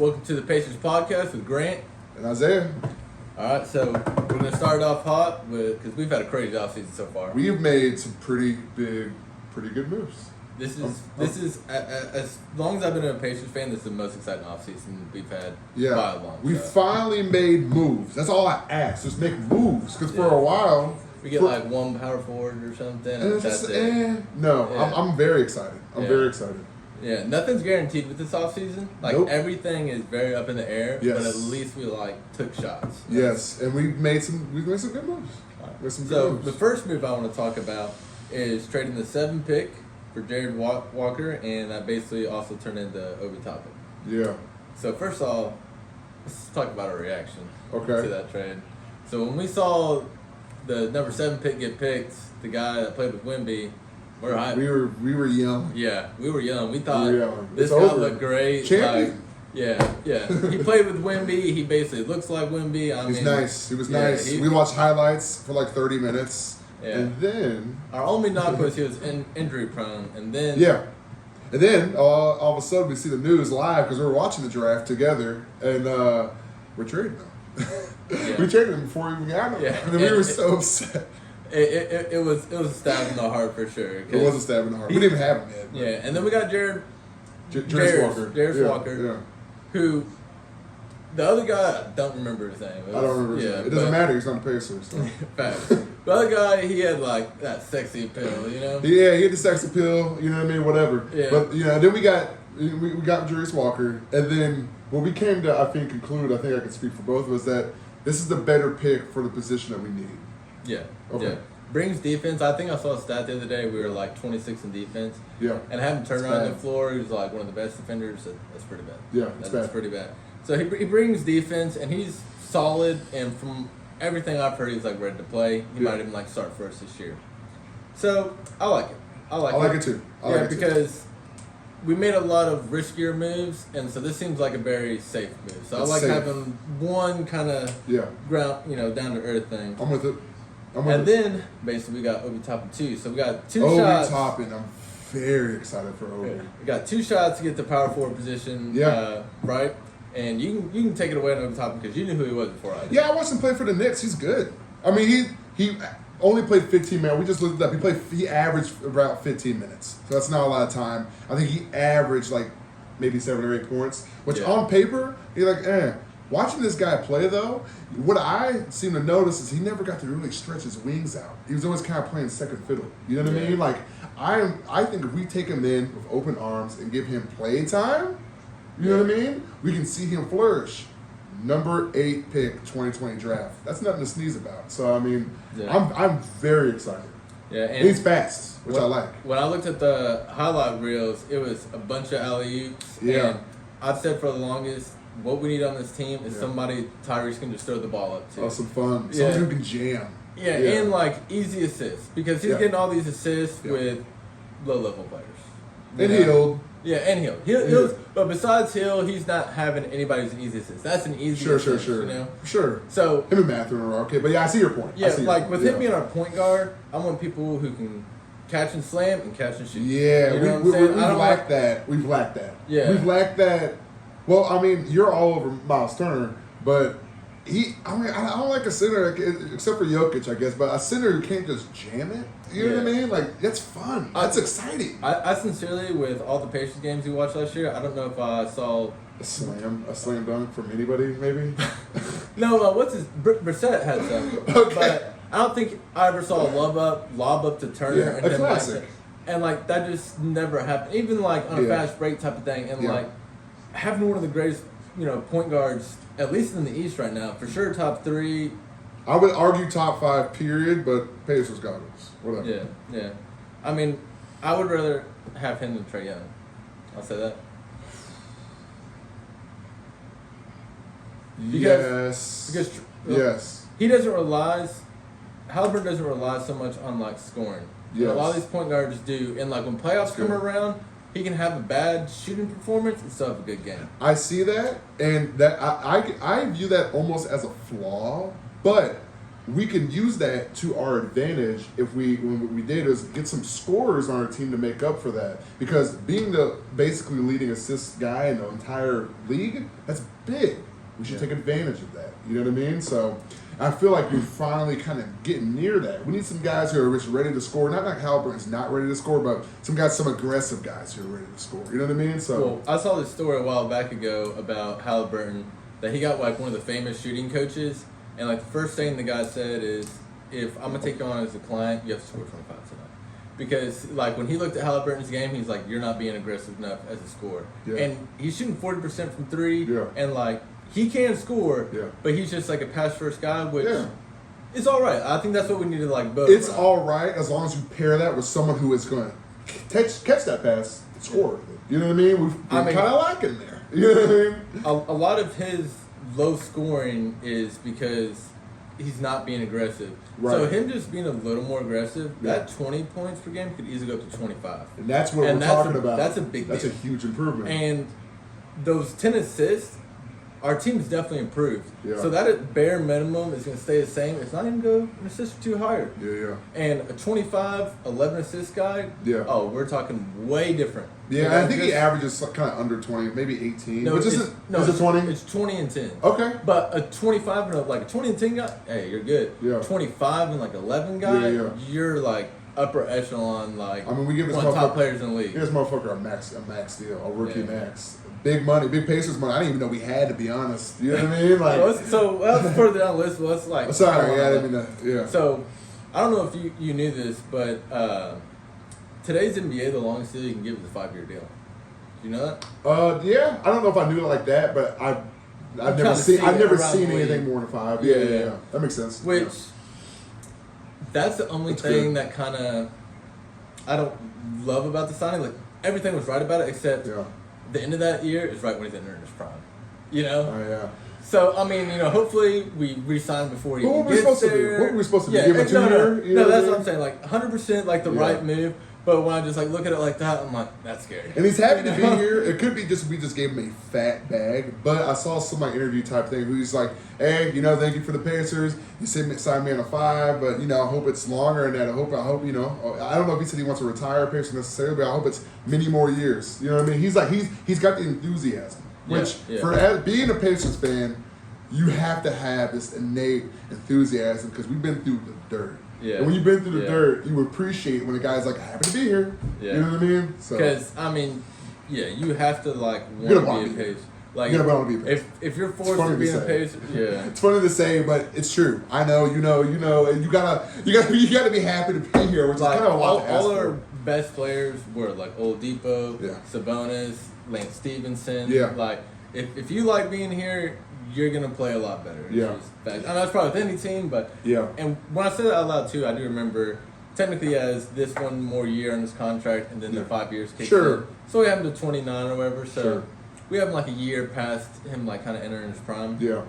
Welcome to the Pacers Podcast with Grant and Isaiah. All right, so we're going to start off hot because we've had a crazy offseason so far. We have made some pretty good moves. This is as long as I've been a Pacers fan, this is the most exciting offseason we've had by a long time. We finally made moves. That's all I asked. Just make moves. Because for a while... We get like one power forward or something. And that's it. No, yeah. I'm very excited. I'm very excited. Yeah, nothing's guaranteed with this offseason. Like, everything is very up in the air, but at least we, took shots. Yes, and we've made some good moves. So, the first move I want to talk about is trading the 7th pick for Jared Walker, and that basically also turned into Obi Toppin. Yeah. So, first of all, let's talk about our reaction to that trade. So, when we saw the number 7 pick get picked, the guy that played with Wemby, we were young. Yeah, we were young. We thought this guy looked great. Champion. Yeah. He played with Wemby. He basically looks like Wemby. He was nice. We watched highlights for 30 minutes. Yeah. And then... Our only knock was he was injury prone. And then... Yeah. And then all of a sudden we see the news live because we were watching the draft together. And we're trading them. We traded him before we even got him. Yeah. And then we were so upset. It was a stab in the heart for sure. It was a stab in the heart. We didn't even have him yet. Yeah, and then we got Jared Walker, who the other guy, I don't remember his name. I don't remember his name. It doesn't matter. He's on the Pacers. So. Fact. The other guy, he had that sexy appeal, Yeah, he had the sex appeal. You know what I mean? Whatever. Yeah. But then we got Tyreese Walker, and then what we came to, I think, conclude. I think I can speak for both of us that this is the better pick for the position that we need. Yeah. Okay. Yeah. Brings defense. I think I saw a stat the other day. We were 26 in defense. Yeah. And having turn around the floor, he was one of the best defenders. That's pretty bad. Yeah, that's pretty bad. So he brings defense, and he's solid. And from everything I've heard, he's ready to play. He might even start for us this year. So I like it. I like it too. Because we made a lot of riskier moves, and so this seems like a very safe move. So I like having one kind of ground, down to earth thing. I'm with it. And then basically we got Obi Toppin too. So we got two shots. Obi Toppin, I'm very excited for Obi. We got 2 shots to get the power forward position. Right. And you can take it away on Obi Toppin because you knew who he was before I did. Yeah, I watched him play for the Knicks. He's good. I mean, he only played 15 minutes. We just looked it up. He averaged about 15 minutes. So that's not a lot of time. I think he averaged maybe 7 or 8 points, which on paper, you're Watching this guy play, though, what I seem to notice is he never got to really stretch his wings out. He was always kind of playing second fiddle. You know what I mean? I think if we take him in with open arms and give him play time, you know what I mean? We can see him flourish. Number 8 pick, 2020 draft. That's nothing to sneeze about. So, I mean, I'm very excited. Yeah, and he's fast, which I like. When I looked at the highlight reels, it was a bunch of alley-oops. Yeah. And I've said for the longest, what we need on this team is somebody Tyreese can just throw the ball up to. Oh, some fun. Someone who can jam. Yeah, and easy assists. Because he's getting all these assists with low-level players. And Hill. Yeah, and Hill. But besides Hill, he's not having anybody who's an easy assist. That's an easy assist. Sure. Sure. So him and Matthew are okay. But I see your point. Yeah, with him being our point guard, I want people who can catch and slam and catch and shoot. Yeah, we've lacked that. We've lacked that. Yeah. We've lacked that. Well, I mean, you're all over Miles Turner, but I don't like a center, except for Jokic, I guess, but a center who can't just jam it. You know what I mean? That's fun. That's exciting. I sincerely, with all the Pacers games we watched last year, I don't know if I saw... A slam dunk from anybody, maybe? No, Brissett had some. Okay. But I don't think I ever saw a lob up to Turner. Yeah, a classic. And, that just never happened. Even, on a fast break type of thing. And, having one of the greatest, point guards, at least in the East right now, for sure top 3. I would argue top 5, period, but Pacers got us. Whatever. Yeah. I mean, I would rather have him than Trae Young. I'll say that. Because he doesn't Halliburton doesn't rely so much on scoring. Yes. A lot of these point guards do, and when playoffs come around, he can have a bad shooting performance and still have a good game. I see that, and that I view that almost as a flaw. But we can use that to our advantage if when what we did is get some scorers on our team to make up for that. Because being the basically leading assist guy in the entire league, that's big. We should take advantage of that. You know what I mean? So I feel like we're finally kind of getting near that. We need some guys who are just ready to score. Not like Halliburton's not ready to score, but some aggressive guys who are ready to score. You know what I mean? So well, I saw this story a while back ago about Halliburton that he got like one of the famous shooting coaches, and like the first thing the guy said is, if I'm gonna take you on as a client, you have to score 25 tonight. Because like when he looked at Halliburton's game, he's like, you're not being aggressive enough as a scorer. Yeah. And he's shooting 40% from three, and like he can score, but he's just like a pass first guy, which is all right. I think that's what we need to like both. It's all right as long as you pair that with someone who is going to catch that pass, and score. You know what I mean? We kind of like him there. You know what I mean? A lot of his low scoring is because he's not being aggressive. Right. So him just being a little more aggressive, that 20 points per game could easily go up to 25. And that's what we're talking about. That's a big deal. That's a huge improvement. And those 10 assists, our team's definitely improved. Yeah. So that at bare minimum is going to stay the same. It's not even go an assist or two higher. Yeah. And a 25, 11 assist guy, we're talking way different. Yeah, I think he averages kind of under 20, maybe 18. No, is it 20? It's 20 and 10. Okay. But a 25 and like a 20 and 10 guy, hey, you're good. Yeah. 25 and like 11 guy, you're like upper echelon, like we give this one of the top players in the league. Give this motherfucker a max deal, a rookie max. Big money, big Pacers money. I didn't even know we had, to be honest. You know what I mean? Like, so let's further down the list. Let's like. Sorry, I didn't mean that. Yeah. So, I don't know if you knew this, but today's NBA, the longest deal you can give is a 5-year deal. Do you know that? Yeah. I don't know if I knew it like that, but I've never seen anything more than 5. Yeah. That makes sense. Which, that's the only thing that kind of I don't love about the signing. Like everything was right about it, except. The end of that year is right when he's entering his prime. You know? Oh, yeah. So, I mean, hopefully we re-sign before he gets there. What were we supposed to do? Give him a 2-year? No, that's what I'm saying. Like, 100% like the right move. But when I just like look at it like that, I'm like, that's scary. And he's happy to be here. It could be just we just gave him a fat bag. But I saw some interview type thing where he's like, hey, thank you for the Pacers. You signed me on a 5, but I hope it's longer than that. I hope I don't know if he said he wants to retire Pacers necessarily, but I hope it's many more years. You know what I mean? He's like he's got the enthusiasm. Which for being a Pacers fan, you have to have this innate enthusiasm because we've been through the dirt. Yeah. And when you've been through the dirt, you appreciate when a guy's like, happy to be here. Yeah. You know what I mean? Because, you have to, like, want to be a Pacer. Like, if you're forced to be a Pacer, it's funny to say, but it's true. I know, you gotta be happy to be here, which is kind of a lot to ask all our best players were, like, Oladipo, Sabonis, Lance Stevenson. Yeah. Like, if you like being here, you're going to play a lot better. Yeah. I know it's probably with any team, but... Yeah. And when I said that out loud, too, I do remember, technically he has this one more year on his contract, and then the 5 years kicks in. So we have him to 29 or whatever, so we have him like a year past him, like, kind of entering his prime. Yeah.